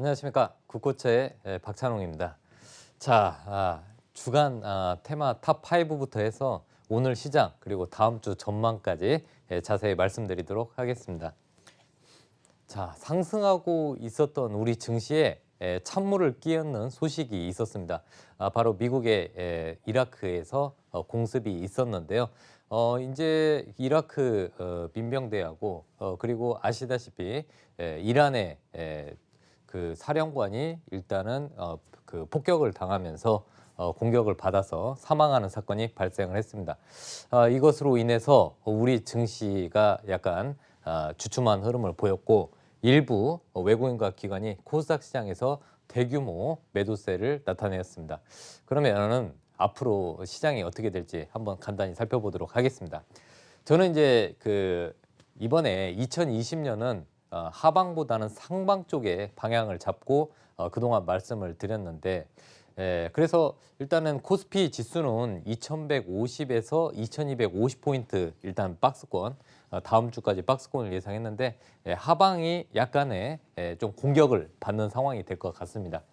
안녕하십니까. 국고처의 박찬홍입니다. 자, 주간 테마 탑5부터 해서 오늘 시장 그리고 다음 주 전망까지 자세히 말씀드리도록 하겠습니다. 자, 상승하고 있었던 우리 증시에 찬물을 끼얹는 소식이 있었습니다. 바로 미국의 이라크에서 공습이 있었는데요. 이제 이라크 민병대하고 그리고 아시다시피 이란의 그 사령관이 일단은 그 폭격을 당하면서 공격을 받아서 사망하는 사건이 발생을 했습니다. 이것으로 인해서 우리 증시가 약간 주춤한 흐름을 보였고 일부 외국인과 기관이 코스닥 시장에서 대규모 매도세를 나타내었습니다. 그러면은 앞으로 시장이 어떻게 될지 한번 간단히 살펴보도록 하겠습니다. 저는 이제 이번에 2020년은 하방보다는 상방 쪽에 방향을 잡고 그동안 말씀을 드렸는데 그래서 일단은 코스피 지수는 2150에서 2250포인트 일단 박스권 다음 주까지 박스권을 예상했는데 하방이 약간의 좀 공격을 받는 상황이 될 것 같습니다.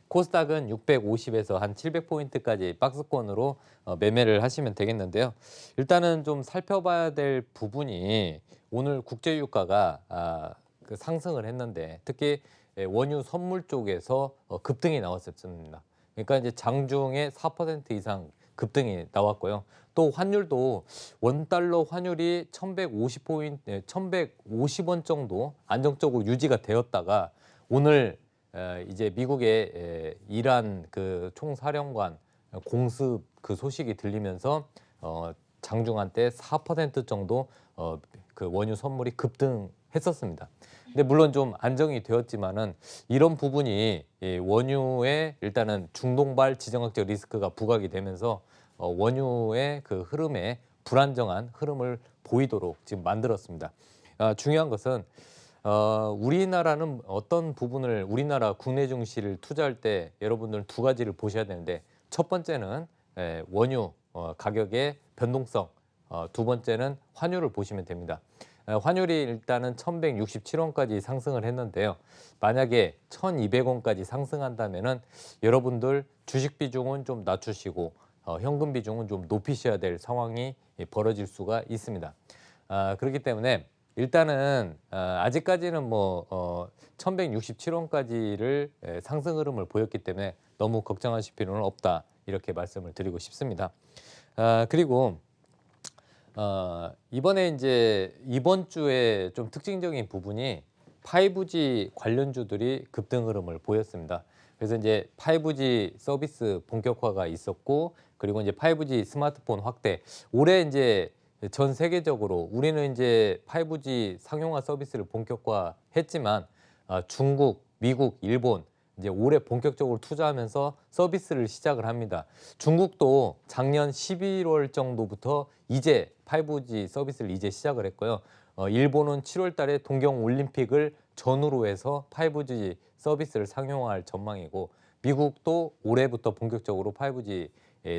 코스닥은 650에서 한 700포인트까지 박스권으로 매매를 하시면 되겠는데요. 일단은 좀 살펴봐야 될 부분이 오늘 국제유가가 그 상승을 했는데 특히 원유 선물 쪽에서 급등이 나왔었습니다. 그러니까 이제 장중에 4% 이상 급등이 나왔고요. 또 환율도 원달러 환율이 1150포인트, 1150원 정도 안정적으로 유지가 되었다가 오늘 이제 미국의 이란 그 총사령관 공습 그 소식이 들리면서 장중 한때 4% 정도 그 원유 선물이 급등했었습니다. 근데 물론 좀 안정이 되었지만은 이런 부분이 원유에 일단은 중동발 지정학적 리스크가 부각이 되면서 원유의 그 흐름에 불안정한 흐름을 보이도록 지금 만들었습니다. 중요한 것은 우리나라는 어떤 부분을 우리나라 국내 증시를 투자할 때 여러분들은 두 가지를 보셔야 되는데 첫 번째는 원유 가격의 변동성, 두 번째는 환율을 보시면 됩니다. 환율이 일단은 1167원까지 상승을 했는데요. 만약에 1200원까지 상승한다면은 여러분들 주식 비중은 좀 낮추시고 현금 비중은 좀 높이셔야 될 상황이 벌어질 수가 있습니다. 그렇기 때문에 일단은 아직까지는 뭐 1167원까지를 상승 흐름을 보였기 때문에 너무 걱정하실 필요는 없다 이렇게 말씀을 드리고 싶습니다. 그리고 이번에 이제 이번 주에 좀 특징적인 부분이 5G 관련주들이 급등 흐름을 보였습니다. 그래서 이제 5G 서비스 본격화가 있었고 그리고 이제 5G 스마트폰 확대 올해 이제 전 세계적으로 우리는 이제 5G 상용화 서비스를 본격화했지만 중국, 미국, 일본 이제 올해 본격적으로 투자하면서 서비스를 시작을 합니다. 중국도 작년 11월 정도부터 이제 5G 서비스를 이제 시작을 했고요. 일본은 7월 달에 동경 올림픽을 전후로 해서 5G 서비스를 상용화할 전망이고 미국도 올해부터 본격적으로 5G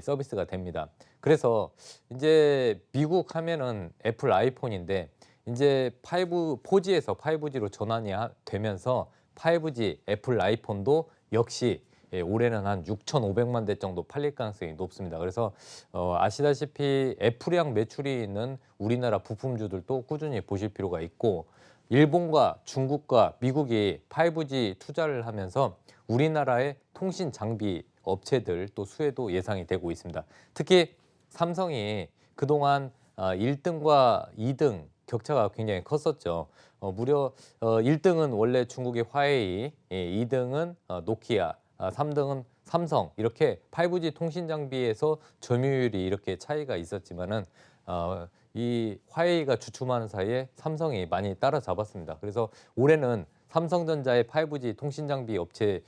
서비스가 됩니다. 그래서 이제 미국 하면은 애플 아이폰인데 이제 4G에서 5G로 전환이 되면서 5G 애플 아이폰도 역시 올해는 한 6,500만 대 정도 팔릴 가능성이 높습니다. 그래서 아시다시피 애플향 매출이 있는 우리나라 부품주들도 꾸준히 보실 필요가 있고 일본과 중국과 미국이 5G 투자를 하면서 우리나라의 통신 장비 업체들 또 수혜도 예상이 되고 있습니다. 특히 삼성이 그동안 1등과 2등 격차가 굉장히 컸었죠. 무려 1등은 원래 중국의 화웨이, 2등은 노키아, 3등은 삼성 이렇게 5G 통신 장비에서 점유율이 이렇게 차이가 있었지만은 이 화웨이가 주춤하는 사이에 삼성이 많이 따라잡았습니다. 그래서 올해는 삼성전자의 5G 통신 장비 업체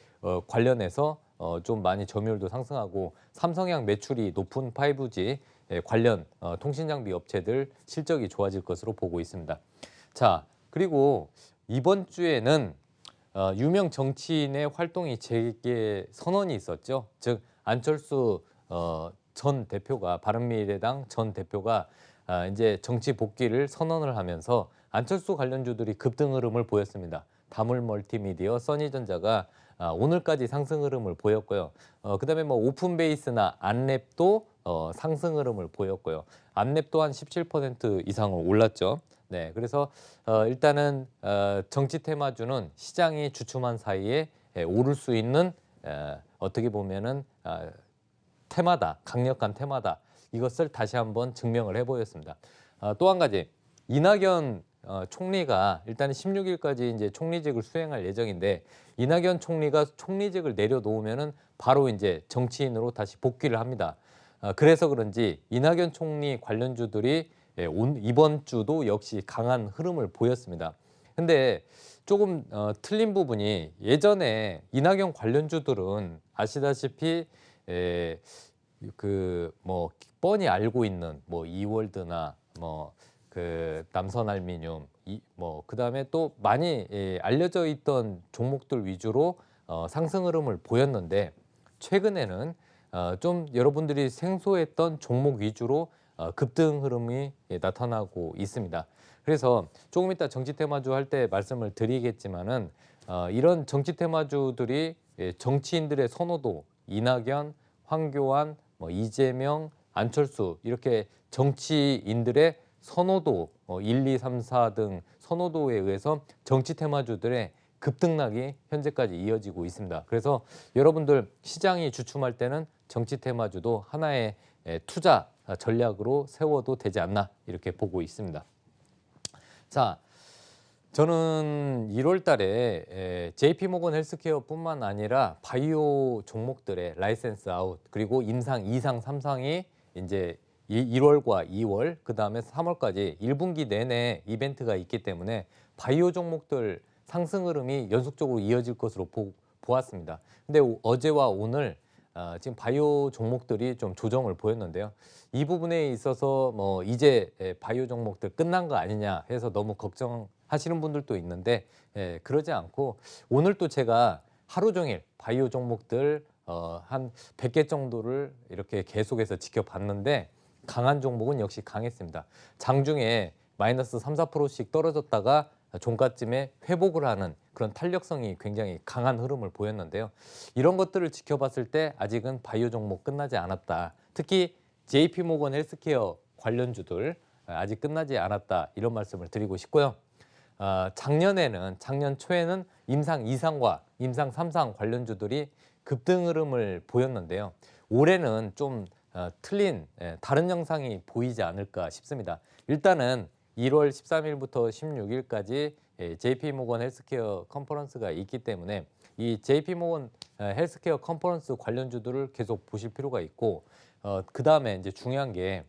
관련해서 좀 많이 점유율도 상승하고 삼성향 매출이 높은 5G 관련 통신 장비 업체들 실적이 좋아질 것으로 보고 있습니다. 자, 그리고 이번 주에는 유명 정치인의 활동이 재개 선언이 있었죠. 즉 안철수 전 대표가 바른미래당 전 대표가 이제 정치 복귀를 선언을 하면서 안철수 관련주들이 급등 흐름을 보였습니다. 다물 멀티미디어, 써니전자가 오늘까지 상승 흐름을 보였고요. 그다음에 뭐 오픈베이스나 안랩도 상승 흐름을 보였고요. 안랩도 한 17% 이상을 올랐죠. 네, 그래서 일단은 정치 테마주는 시장이 주춤한 사이에 오를 수 있는 어떻게 보면은 테마다, 강력한 테마다. 이것을 다시 한번 증명을 해보였습니다. 또 한 가지, 이낙연 총리가 일단 16일까지 이제 총리직을 수행할 예정인데, 이낙연 총리가 총리직을 내려놓으면은 바로 이제 정치인으로 다시 복귀를 합니다. 그래서 그런지 이낙연 총리 관련주들이 이번 주도 역시 강한 흐름을 보였습니다. 근데 조금 틀린 부분이, 예전에 이낙연 관련주들은 아시다시피 그 뭐 뻔히 알고 있는 뭐 이월드나 뭐 그 남선알미늄 뭐 그다음에 또 많이 알려져 있던 종목들 위주로 상승 흐름을 보였는데, 최근에는 좀 여러분들이 생소했던 종목 위주로 급등 흐름이 나타나고 있습니다. 그래서 조금 이따 정치 테마주 할 때 말씀을 드리겠지만은 이런 정치 테마주들이 정치인들의 선호도, 이낙연, 황교안, 뭐 이재명, 안철수, 이렇게 정치인들의 선호도 1, 2, 3, 4 등 선호도에 의해서 정치 테마주들의 급등락이 현재까지 이어지고 있습니다. 그래서 여러분들 시장이 주춤할 때는 정치 테마주도 하나의 투자 전략으로 세워도 되지 않나, 이렇게 보고 있습니다. 자, 저는 1월 달에 JP모건 헬스케어뿐만 아니라 바이오 종목들의 라이센스 아웃, 그리고 임상 2상, 3상이 이제 1월과 2월, 그다음에 3월까지 1분기 내내 이벤트가 있기 때문에 바이오 종목들 상승 흐름이 연속적으로 이어질 것으로 보았습니다. 근데 어제와 오늘 지금 바이오 종목들이 좀 조정을 보였는데요. 이 부분에 있어서 뭐 이제 바이오 종목들 끝난 거 아니냐 해서 너무 걱정하시는 분들도 있는데, 그러지 않고 오늘 또 제가 하루 종일 바이오 종목들 한 100개 정도를 이렇게 계속해서 지켜봤는데, 강한 종목은 역시 강했습니다. 장중에 마이너스 3, 4%씩 떨어졌다가 종가쯤에 회복을 하는 그런 탄력성이 굉장히 강한 흐름을 보였는데요. 이런 것들을 지켜봤을 때 아직은 바이오 종목 끝나지 않았다. 특히 JP모건 헬스케어 관련주들 아직 끝나지 않았다, 이런 말씀을 드리고 싶고요. 작년 초에는 임상 2상과 임상 3상 관련주들이 급등 흐름을 보였는데요. 올해는 좀 틀린 다른 영상이 보이지 않을까 싶습니다. 일단은 1월 13일부터 16일까지 JP모건 헬스케어 컨퍼런스가 있기 때문에 이 JP모건 헬스케어 컨퍼런스 관련주들을 계속 보실 필요가 있고, 그 다음에 이제 중요한 게,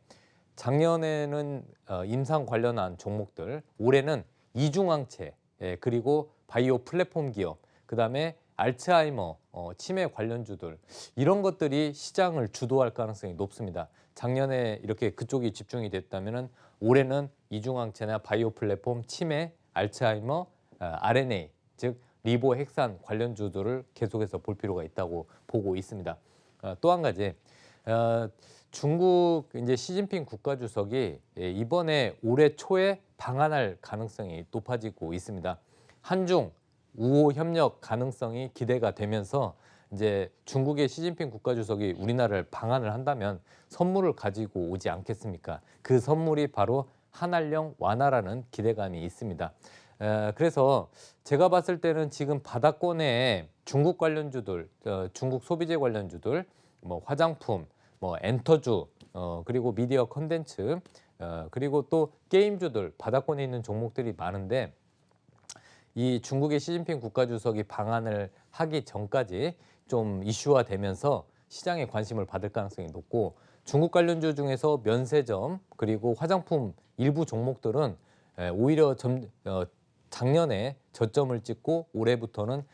작년에는 임상 관련한 종목들, 올해는 이중항체, 그리고 바이오 플랫폼 기업, 그 다음에 알츠하이머, 치매 관련주들, 이런 것들이 시장을 주도할 가능성이 높습니다. 작년에 이렇게 그쪽이 집중이 됐다면은 올해는 이중항체나 바이오 플랫폼, 치매, 알츠하이머, RNA, 즉 리보핵산 관련주들을 계속해서 볼 필요가 있다고 보고 있습니다. 또 한 가지, 중국 이제 시진핑 국가주석이 이번에 올해 초에 방한할 가능성이 높아지고 있습니다. 한중 우호 협력 가능성이 기대가 되면서 이제 중국의 시진핑 국가주석이 우리나라를 방한을 한다면 선물을 가지고 오지 않겠습니까? 그 선물이 바로 한알령 완화라는 기대감이 있습니다. 그래서 제가 봤을 때는 지금 바닥권에 중국 관련주들, 중국 소비재 관련주들, 뭐 화장품, 뭐 엔터주, 그리고 미디어 컨텐츠, 그리고 또 게임주들, 바닥권에 있는 종목들이 많은데, 이 중국의 시진핑 국가주석이 방한을 하기 전까지 좀 이슈화되면서 시장의 관심을 받을 가능성이 높고, 중국 관련주 중에서 면세점 그리고 화장품 일부 종목들은 오히려 작년에 저점을 찍고 올해부터는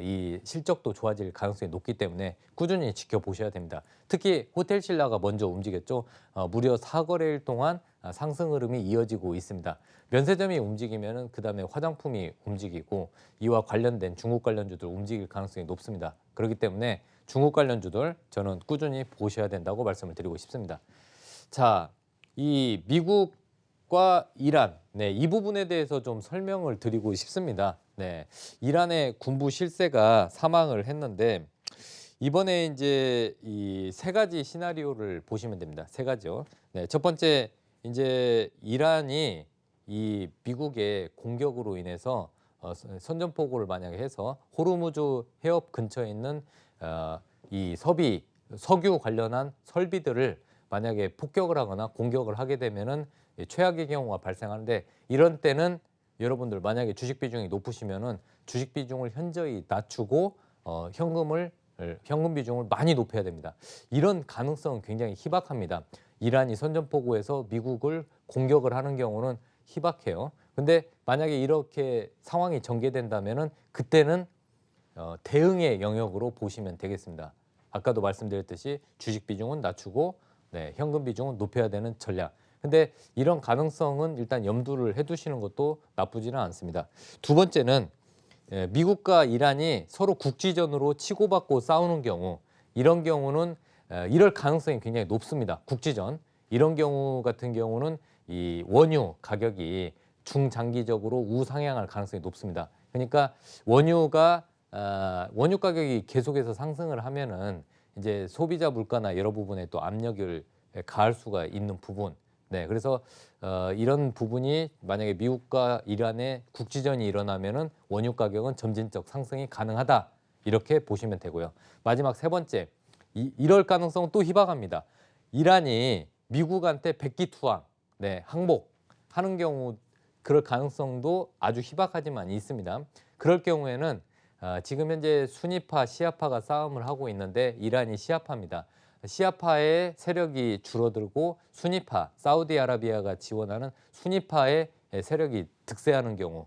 이 실적도 좋아질 가능성이 높기 때문에 꾸준히 지켜보셔야 됩니다. 특히 호텔신라가 먼저 움직였죠. 무려 4거래일 동안 상승 흐름이 이어지고 있습니다. 면세점이 움직이면은 그다음에 화장품이 움직이고, 이와 관련된 중국 관련주들 움직일 가능성이 높습니다. 그렇기 때문에 중국 관련주들 저는 꾸준히 보셔야 된다고 말씀을 드리고 싶습니다. 자, 이 미국 미국과 이란, 네, 이 부분에 대해서 좀 설명을 드리고 싶습니다. 네, 이란의 군부 실세가 사망을 했는데 이번에 이제 이 세 가지 시나리오를 보시면 됩니다. 세 가지요. 네, 첫 번째 이제 이란이 이 미국의 공격으로 인해서 선전포고를 만약에 해서 호르무즈 해협 근처에 있는 이 석유 관련한 설비들을 만약에 폭격을 하거나 공격을 하게 되면은 최악의 경우가 발생하는데 이런 때는 여러분들 만약에 주식 비중이 높으시면은 주식 비중을 현저히 낮추고 현금 비중을 많이 높여야 됩니다. 이런 가능성은 굉장히 희박합니다. 이란이 선전포고에서 미국을 공격을 하는 경우는 희박해요. 근데 만약에 이렇게 상황이 전개된다면은 그때는 대응의 영역으로 보시면 되겠습니다. 아까도 말씀드렸듯이 주식 비중은 낮추고 네, 현금 비중은 높여야 되는 전략. 근데 이런 가능성은 일단 염두를 해두시는 것도 나쁘지는 않습니다. 두 번째는 미국과 이란이 서로 국지전으로 치고받고 싸우는 경우 이런 경우는 이럴 가능성이 굉장히 높습니다. 국지전 이런 경우 같은 경우는 이 원유 가격이 중장기적으로 우상향할 가능성이 높습니다. 그러니까 원유 가격이 계속해서 상승을 하면은 이제 소비자 물가나 여러 부분에 또 압력을 가할 수가 있는 부분. 네, 그래서 이런 부분이 만약에 미국과 이란의 국지전이 일어나면은 원유 가격은 점진적 상승이 가능하다 이렇게 보시면 되고요. 마지막 세 번째, 이럴 가능성은 또 희박합니다. 이란이 미국한테 백기투항, 네, 항복하는 경우 그럴 가능성도 아주 희박하지만 있습니다. 그럴 경우에는 지금 현재 순위파, 시아파가 싸움을 하고 있는데 이란이 시아파입니다. 시아파의 세력이 줄어들고 순위파, 사우디아라비아가 지원하는 순위파의 세력이 득세하는 경우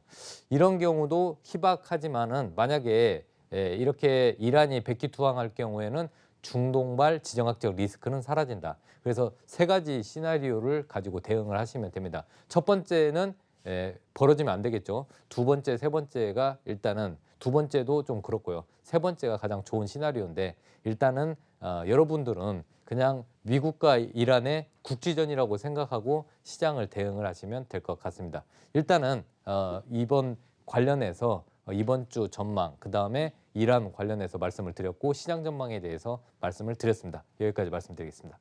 이런 경우도 희박하지만은 만약에 이렇게 이란이 백기투항할 경우에는 중동발 지정학적 리스크는 사라진다. 그래서 세 가지 시나리오를 가지고 대응을 하시면 됩니다. 첫 번째는 벌어지면 안 되겠죠. 두 번째, 세 번째가 일단은 두 번째도 좀 그렇고요. 세 번째가 가장 좋은 시나리오인데 일단은 여러분들은 그냥 미국과 이란의 국지전이라고 생각하고 시장을 대응을 하시면 될 것 같습니다. 일단은 이번 관련해서 이번 주 전망, 그다음에 이란 관련해서 말씀을 드렸고 시장 전망에 대해서 말씀을 드렸습니다. 여기까지 말씀드리겠습니다.